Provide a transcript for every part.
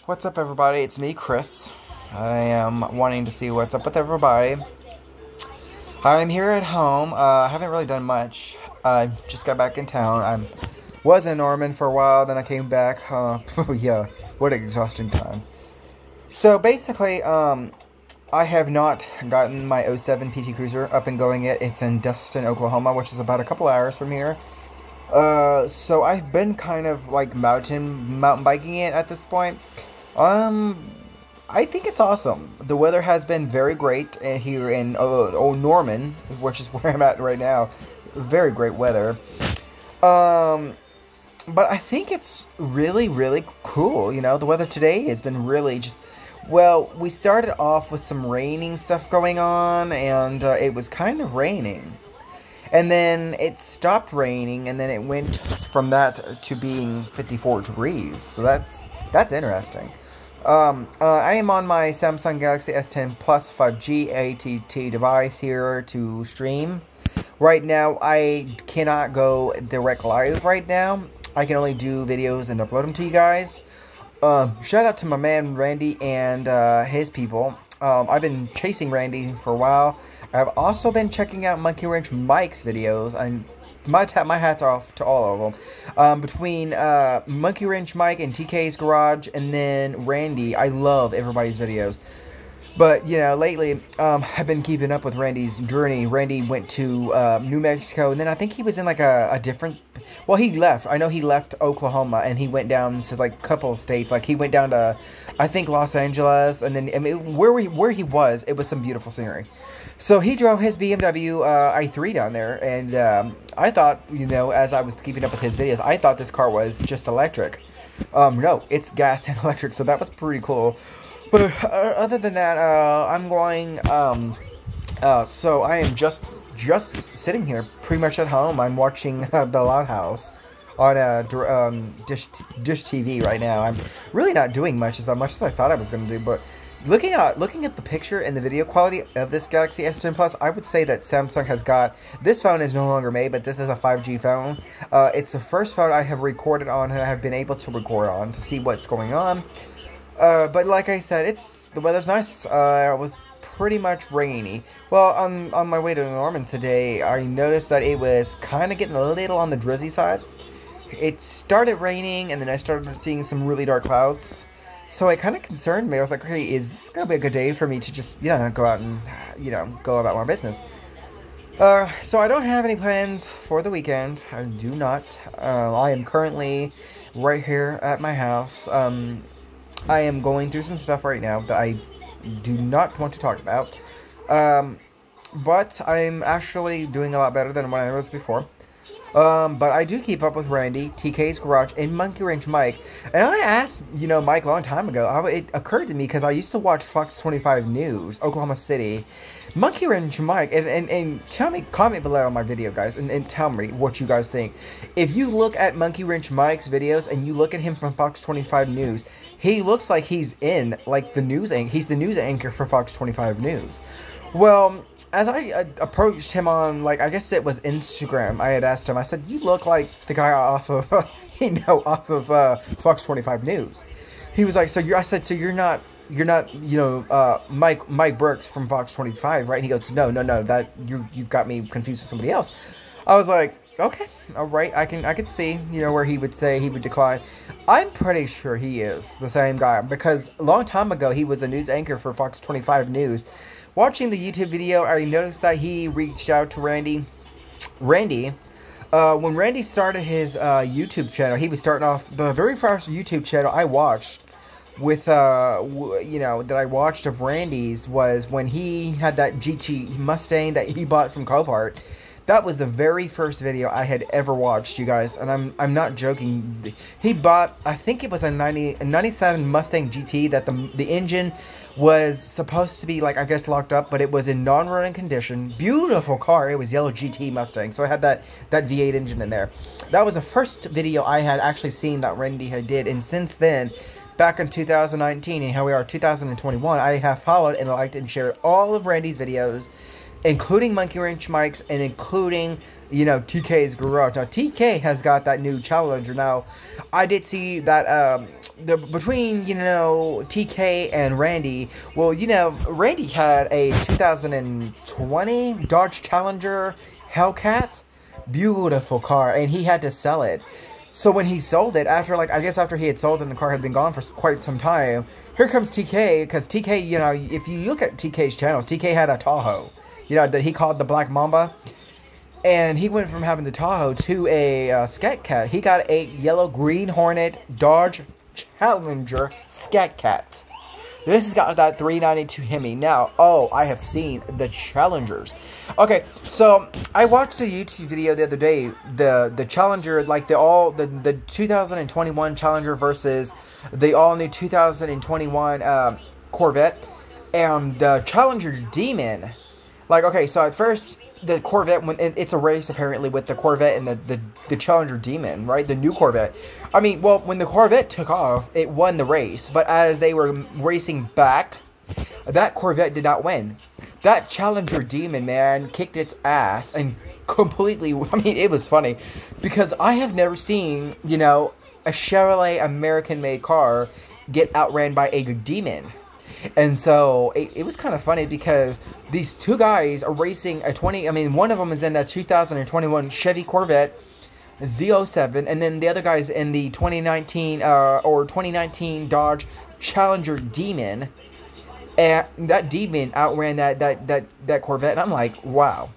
What's up, everybody? It's me, Chris. I am wanting to see what's up with everybody. I'm here at home. I haven't really done much. I just got back in town. I was in Norman for a while, then I came back. Yeah, what an exhausting time. So basically, I have not gotten my '07 PT Cruiser up and going yet. It's in Dustin, Oklahoma, which is about a couple hours from here. So I've been kind of like mountain biking it at this point. I think it's awesome. The weather has been very great here in Norman, which is where I'm at right now. Very great weather. But I think it's really, really cool. You know, the weather today has been really just... Well, we started off with some raining stuff going on, and it was kind of raining. And then it stopped raining, and then it went from that to being 54 degrees. So that's interesting. I am on my Samsung Galaxy S10 Plus 5G ATT device here to stream. Right now, I cannot go direct live right now. I can only do videos and upload them to you guys. Shout out to my man Randy and his people. I've been chasing Randy for a while. I've also been checking out Monkey Wrench Mike's videos. My hats off to all of them. Between Monkey Wrench Mike and TK's Garage, and then Randy, I love everybody's videos. But, you know, lately, I've been keeping up with Randy's journey. Randy went to New Mexico, and then I think he was in, like, a different... Well, he left. I know he left Oklahoma, and he went down to, like, a couple of states. Like, he went down to, I think, Los Angeles, and then, I mean, where he was, it was some beautiful scenery. So, he drove his BMW i3 down there, and I thought, you know, as I was keeping up with his videos, I thought this car was just electric. No, it's gas and electric, so that was pretty cool. But other than that, I'm going, so I am just sitting here pretty much at home. I'm watching The Loud House on Dish TV right now. I'm really not doing much as I thought I was going to do, but looking at the picture and the video quality of this Galaxy S10 Plus, I would say that Samsung has got... This phone is no longer made, but this is a 5G phone. It's the first phone I have recorded on and I have been able to record on to see what's going on. But like I said, the weather's nice. It was pretty much rainy. Well, on my way to Norman today, I noticed that it was kind of getting a little on the drizzly side. It started raining, and then I started seeing some really dark clouds. So it kind of concerned me. I was like, hey, is this going to be a good day for me to just, you know, go out and, you know, go about my business? So I don't have any plans for the weekend. I do not. I am currently right here at my house. I am going through some stuff right now that I do not want to talk about. But I'm actually doing a lot better than what I was before. But I do keep up with Randy, TK's Garage, and Monkey Wrench Mike. And I asked, you know, Mike a long time ago. It occurred to me because I used to watch Fox 25 News, Oklahoma City. Monkey Wrench Mike, and tell me, comment below on my video, guys, and tell me what you guys think. If you look at Monkey Wrench Mike's videos and you look at him from Fox 25 News, he looks like he's in, like, the news anchor. He's the news anchor for Fox 25 News. Well, as I approached him on, like, I guess it was Instagram, I had asked him, I said, you look like the guy off of, off of Fox 25 News. He was like, I said, so you're not, you know, Mike Burks from Fox 25, right? And he goes, no, that, you've got me confused with somebody else. I was like, okay, all right, I can see, you know, where he would say he would decline. I'm pretty sure he is the same guy, because a long time ago, he was a news anchor for Fox 25 News. Watching the YouTube video, I noticed that he reached out to Randy. When Randy started his YouTube channel, he was starting off, the very first YouTube channel I watched with, you know, that I watched of Randy's was when he had that GT Mustang that he bought from Copart. That was the very first video I had ever watched, you guys, and I'm not joking. He bought, I think it was a 97 Mustang GT that the engine was supposed to be, like, I guess locked up, but it was in non-running condition. Beautiful car. It was yellow GT Mustang, so it had that V8 engine in there. That was the first video I had actually seen that Randy had did, and since then, back in 2019, and here we are 2021, I have followed and liked and shared all of Randy's videos. including Monkey Wrench Mike's and including, you know, TK's garage. Now, TK has got that new Challenger. Now, I did see that between, you know, TK and Randy, well, you know, Randy had a 2020 Dodge Challenger Hellcat. Beautiful car, and he had to sell it. So when he sold it, after, like, I guess after he had sold it and the car had been gone for quite some time, here comes TK, because TK, you know, if you look at TK's channels, TK had a Tahoe, you know, that he called the Black Mamba, and he went from having the Tahoe to a Scat Cat. He got a yellow Green Hornet Dodge Challenger Scat Cat. This has got that 392 Hemi. Now, oh, I have seen the Challengers. Okay, so I watched a YouTube video the other day. The Challenger, like the 2021 Challenger versus the all-new 2021 Corvette, and the Challenger Demon. Like, okay, so at first the Corvette, when it's a race apparently with the Corvette and the Challenger Demon, right? The new Corvette. I mean, well, when the Corvette took off, it won the race. But as they were racing back, that Corvette did not win. That Challenger Demon, man, kicked its ass and completely, I mean, it was funny. Because I have never seen, you know, a Chevrolet American-made car get outran by a Demon. And so, it was kind of funny because these two guys are racing a one of them is in that 2021 Chevy Corvette Z07, and then the other guy's in the 2019 Dodge Challenger Demon, and that Demon outran that Corvette, and I'm like, wow.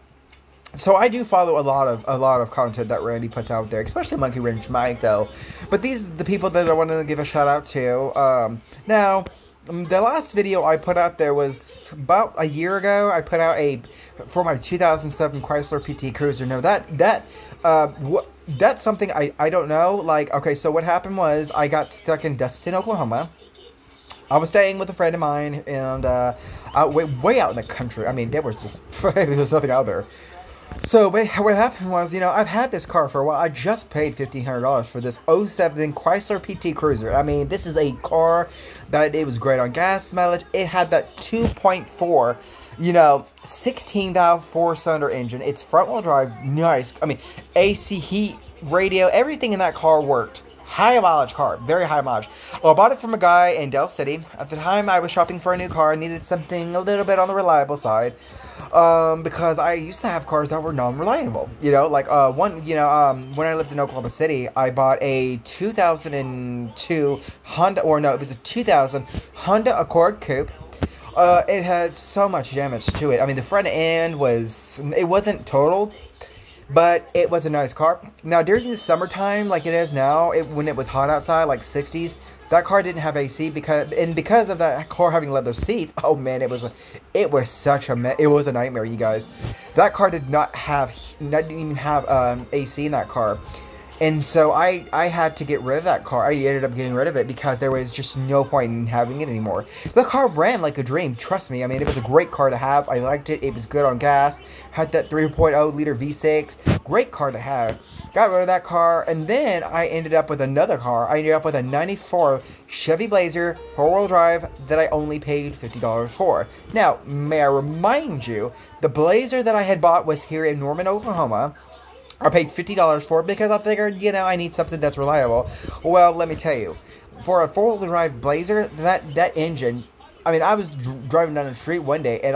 So I do follow a lot of content that Randy puts out there, especially Monkey Wrench Mike, though. But these are the people that I wanted to give a shout out to. Now, the last video I put out there was about a year ago. I put out for my 2007 Chrysler PT Cruiser. Now that's something I don't know. Like, okay, so what happened was I got stuck in Destin, Oklahoma. I was staying with a friend of mine, and way out in the country. I mean, there was nothing out there. So what happened was, you know, I've had this car for a while. I just paid $1,500 for this 07 Chrysler PT Cruiser. I mean, this is a car that it was great on gas mileage. It had that 2.4, you know, 16-valve four-cylinder engine. It's front-wheel drive, nice. I mean, AC, heat, radio, everything in that car worked. High mileage car, very high mileage. Well, I bought it from a guy in Del City. At the time, I was shopping for a new car. I needed something a little bit on the reliable side. Because I used to have cars that were non-reliable. You know, like, when I lived in Oklahoma City, I bought a 2002 Honda, it was a 2000 Honda Accord Coupe. It had so much damage to it. I mean, the front end it wasn't totaled, but it was a nice car. Now, during the summertime, like it is now, when it was hot outside, like 60s, that car didn't have AC because of that car having leather seats. Oh man, it was such a it was a nightmare, you guys. That car didn't even have AC in that car. And so I had to get rid of that car. I ended up getting rid of it because there was just no point in having it anymore. The car ran like a dream, trust me. I mean, it was a great car to have. I liked it. It was good on gas. Had that 3.0 liter V6. Great car to have. Got rid of that car, and then I ended up with another car. I ended up with a 94 Chevy Blazer, four-wheel drive, that I only paid $50 for. Now, may I remind you, the Blazer that I had bought was here in Norman, Oklahoma. I paid $50 for it because I figured, you know, I need something that's reliable. Well, let me tell you, for a four-wheel drive Blazer, that engine, I mean, I was driving down the street one day, and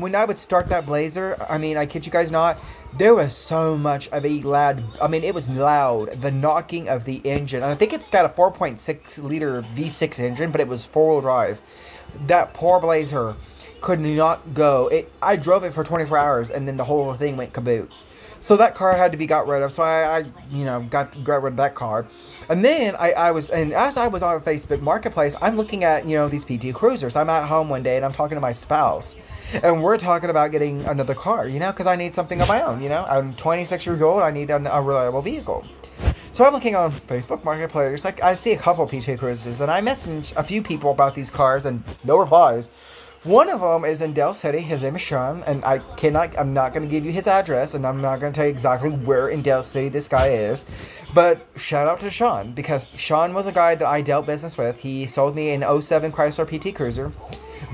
when I would start that Blazer, I mean, I kid you guys not, there was so much of a loud, I mean, it was loud, the knocking of the engine. And I think it's got a 4.6 liter V6 engine, but it was four-wheel drive. That poor Blazer could not go. I drove it for 24 hours, and then the whole thing went kaboot. So that car had to be got rid of. So I got rid of that car. And then as I was on Facebook Marketplace, I'm looking at, these PT Cruisers. I'm at home one day and I'm talking to my spouse. And we're talking about getting another car, because I need something of my own, I'm 26 years old. I need a reliable vehicle. So I'm looking on Facebook Marketplace. Like, I see a couple PT Cruisers, and I messaged a few people about these cars and no replies. One of them is in Del City. His name is Sean, and I'm not going to give you his address, and I'm not going to tell you exactly where in Del City this guy is. But shout out to Sean, because Sean was a guy that I dealt business with. He sold me an 07 Chrysler PT Cruiser.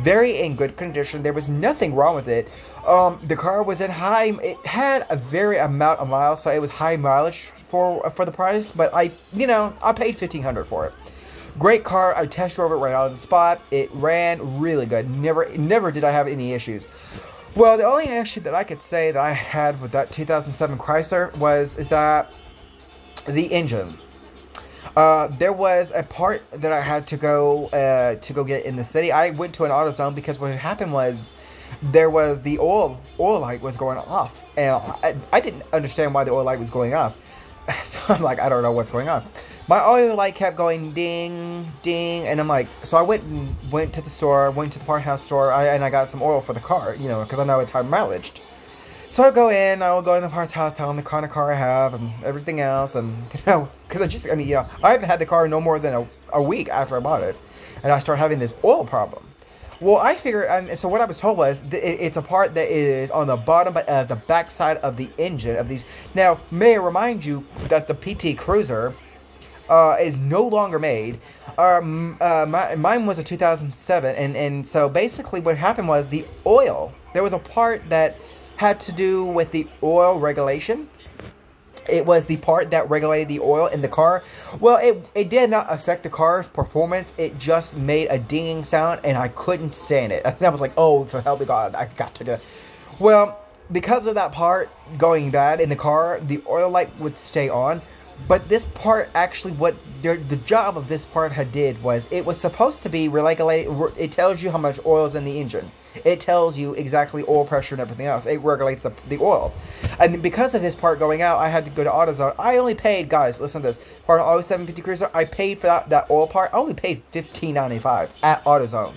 very in good condition. There was nothing wrong with it. The car was in high. It had a very amount of miles, so it was high mileage for the price. But I paid $1,500 for it. Great car. I test drove it right out of the spot. It ran really good. Never did I have any issues. Well, the only issue that I could say that I had with that 2007 Chrysler is that the engine. There was a part that I had to go get in the city. I went to an AutoZone because what had happened was there was the oil light was going off, and I didn't understand why the oil light was going off. So I'm like, I don't know what's going on. My oil light kept going ding, ding, and I'm like, so I went to the store, went to the part house store, and I got some oil for the car, because I know it's high mileage. So I will go in the parts house, tell them the kind of car I have and everything else, and because I haven't had the car no more than a week after I bought it, and I start having this oil problem. Well, I figure, and so what I was told was it's a part that is on the bottom, the back side of the engine of these. Now, may I remind you that the PT Cruiser is no longer made. Mine was a 2007, and so basically what happened was the oil. There was a part that had to do with the oil regulation. It was the part that regulated the oil in the car. Well, it did not affect the car's performance. It just made a dinging sound, and I couldn't stand it. And I was like, oh, for help me God, I got to go. Well, because of that part going bad in the car, the oil light would stay on. But this part, actually, what the job of this part did was, it was supposed to be regulated. It tells you how much oil is in the engine. It tells you exactly oil pressure and everything else. It regulates the oil. And because of this part going out, I had to go to AutoZone. I only paid, guys, listen to this. For an 07 PT Cruiser, I paid for that oil part. I only paid $15.95 at AutoZone.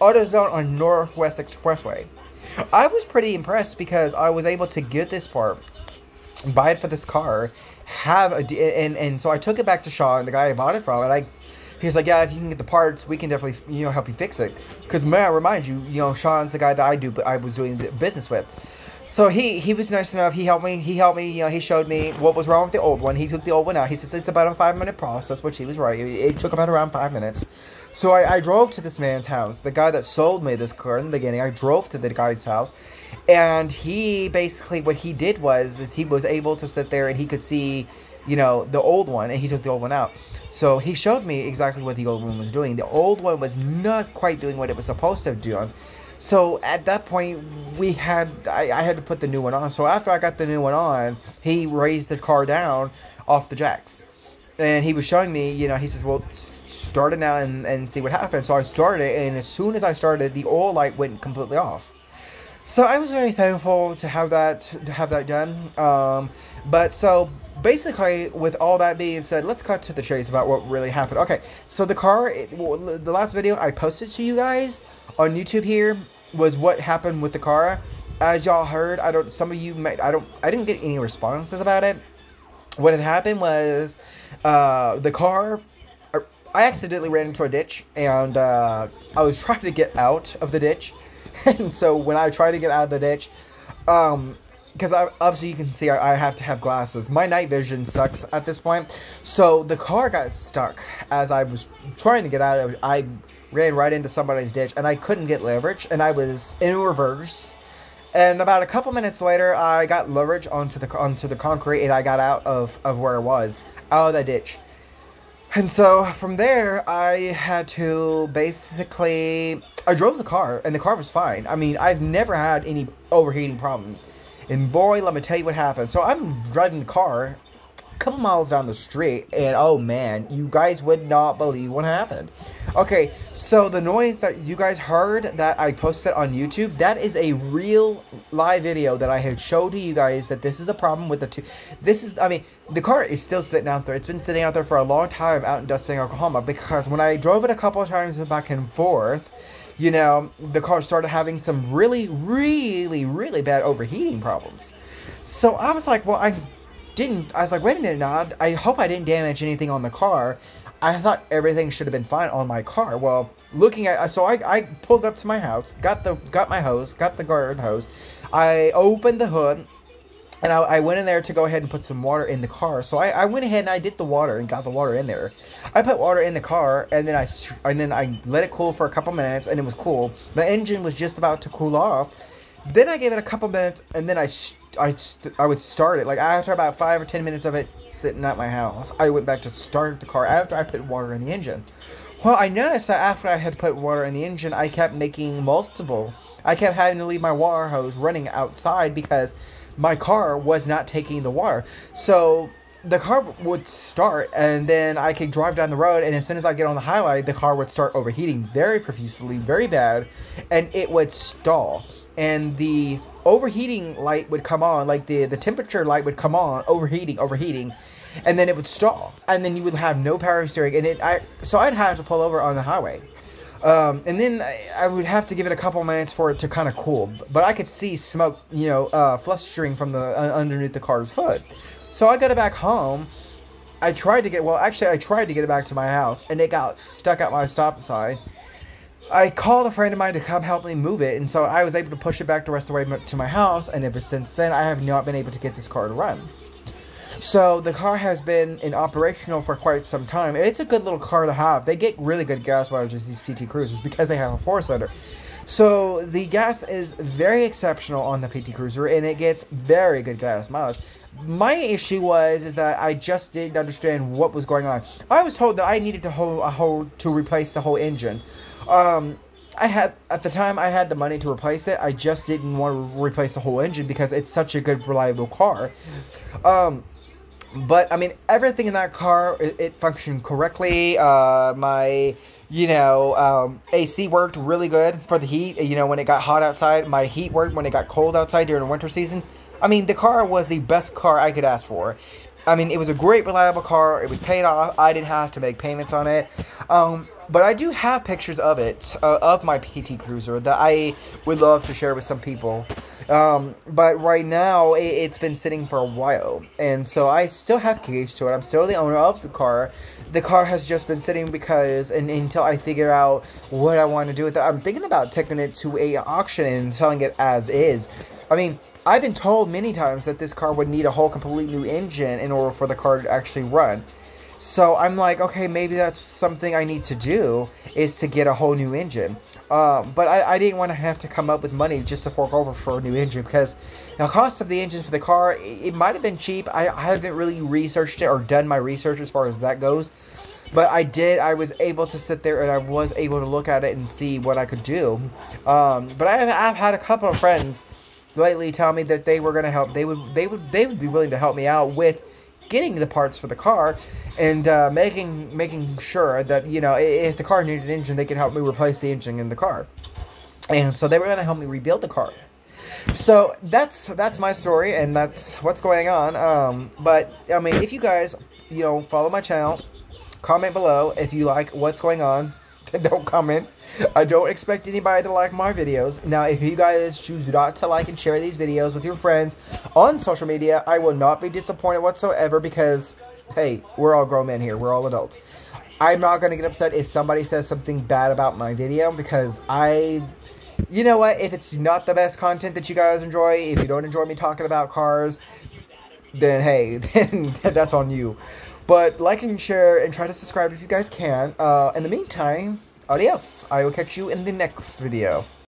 AutoZone on Northwest Expressway. I was pretty impressed because I was able to get this part, buy it for this car, and so I took it back to Sean, the guy I bought it from, and he was like, yeah, if you can get the parts, we can definitely, help you fix it. Because may I remind you, Sean's the guy that I was doing the business with. So he was nice enough. He helped me. He showed me what was wrong with the old one. He took the old one out. He says it's about a 5-minute process, which he was right. It took about around 5 minutes. So I drove to this man's house, the guy that sold me this car in the beginning. I drove to the guy's house, and he basically, what he did was he was able to sit there and he could see, the old one, and he took the old one out. So he showed me exactly what the old one was doing. The old one was not quite doing what it was supposed to do. So at that point, I had to put the new one on. So after I got the new one on, he raised the car down off the jacks. And he was showing me, he says, well, start it now and see what happens. So I started, and as soon as I started, the oil light went completely off. So I was very thankful to have that done. But so basically, with all that being said, let's cut to the chase about what really happened. Okay, so the car, the last video I posted to you guys on YouTube here was what happened with the car. As y'all heard, I didn't get any responses about it. What had happened was, the car, I accidentally ran into a ditch, and I was trying to get out of the ditch. And so when I tried to get out of the ditch, because obviously you can see I have to have glasses. My night vision sucks at this point. So the car got stuck as I was trying to get out of it. I ran right into somebody's ditch, and I couldn't get leverage, and I was in reverse. And about a couple minutes later, I got leverage onto the concrete, and I got out of where I was, out of that ditch. And so from there, I had to basically, I drove the car, and the car was fine. I mean, I've never had any overheating problems. And boy, let me tell you what happened. So I'm driving the car a couple miles down the street, and oh man, you guys would not believe what happened. Okay, so the noise that you guys heard that I posted on YouTube, that is a real live video that I had showed to you guys that this is a problem with the two. The car is still sitting out there. It's been sitting out there for a long time out in Dustin, Oklahoma, because when I drove it a couple of times back and forth, the car started having some really, really, really bad overheating problems. So I was like, well, I was like, wait a minute now, I hope I didn't damage anything on the car. I thought everything should have been fine on my car. Well, so I pulled up to my house, got my hose, got the garden hose. I opened the hood, And I went in there to go ahead and put some water in the car. So I went ahead and I did the water and got the water in there. I put water in the car, and then I let it cool for a couple minutes, and it was cool. The engine was just about to cool off. Then I gave it a couple minutes, and then I would start it. Like, after about 5 or 10 minutes of it sitting at my house, I went back to start the car after I put water in the engine. Well, I noticed that after I had put water in the engine, I kept I kept having to leave my water hose running outside because my car was not taking the water. So the car would start, and then I could drive down the road, and as soon as I get on the highway, the car would start overheating very profusely, very bad, and it would stall. And the overheating light would come on, like the temperature light would come on, overheating, and then it would stall. And then you would have no power steering, and so I'd have to pull over on the highway. And then I would have to give it a couple minutes for it to kind of cool. But I could see smoke, flustering from the underneath the car's hood. So I got it back home. I tried to get it back to my house, and it got stuck at my stop sign. I called a friend of mine to come help me move it, and so I was able to push it back the rest of the way to my house, and ever since then, I have not been able to get this car to run. So the car has been operational for quite some time. It's a good little car to have. They get really good gas mileage, these PT Cruisers, because they have a 4-cylinder. So the gas is very exceptional on the PT Cruiser, and it gets very good gas mileage. My issue is that I just didn't understand what was going on. I was told that I needed to replace the whole engine. At the time I had the money to replace it. I just didn't want to replace the whole engine because it's such a good, reliable car. But I mean, everything in that car, it functioned correctly. My AC worked really good for the heat. When it got hot outside, my heat worked when it got cold outside during the winter seasons. I mean, the car was the best car I could ask for. I mean, it was a great, reliable car. It was paid off. I didn't have to make payments on it. But I do have pictures of it, of my PT Cruiser, that I would love to share with some people. But right now, it's been sitting for a while. And so I still have keys to it. I'm still the owner of the car. The car has just been sitting because, until I figure out what I want to do with it. I'm thinking about taking it to an auction and selling it as is. I mean, I've been told many times that this car would need a whole completely new engine in order for the car to actually run. So I'm like, okay, maybe that's something I need to do, is to get a whole new engine. But I didn't want to have to come up with money just to fork over for a new engine, because the cost of the engine for the car, it might have been cheap. I haven't really researched it or done my research as far as that goes. But I was able to sit there and I was able to look at it and see what I could do. But I've had a couple of friends lately tell me that they were going to help. They would be willing to help me out with getting the parts for the car and making sure that, if the car needed an engine, they could help me replace the engine in the car. And so they were going to help me rebuild the car. So that's my story, and that's what's going on. But I mean, if you guys follow my channel, comment below if you like what's going on. Don't comment. I don't expect anybody to like my videos. Now, if you guys choose not to like and share these videos with your friends on social media, I will not be disappointed whatsoever, because, hey, we're all grown men here. We're all adults. I'm not going to get upset if somebody says something bad about my video, because you know what? If it's not the best content that you guys enjoy, if you don't enjoy me talking about cars, then hey, then that's on you. But like and share and try to subscribe if you guys can. In the meantime, adios. I will catch you in the next video.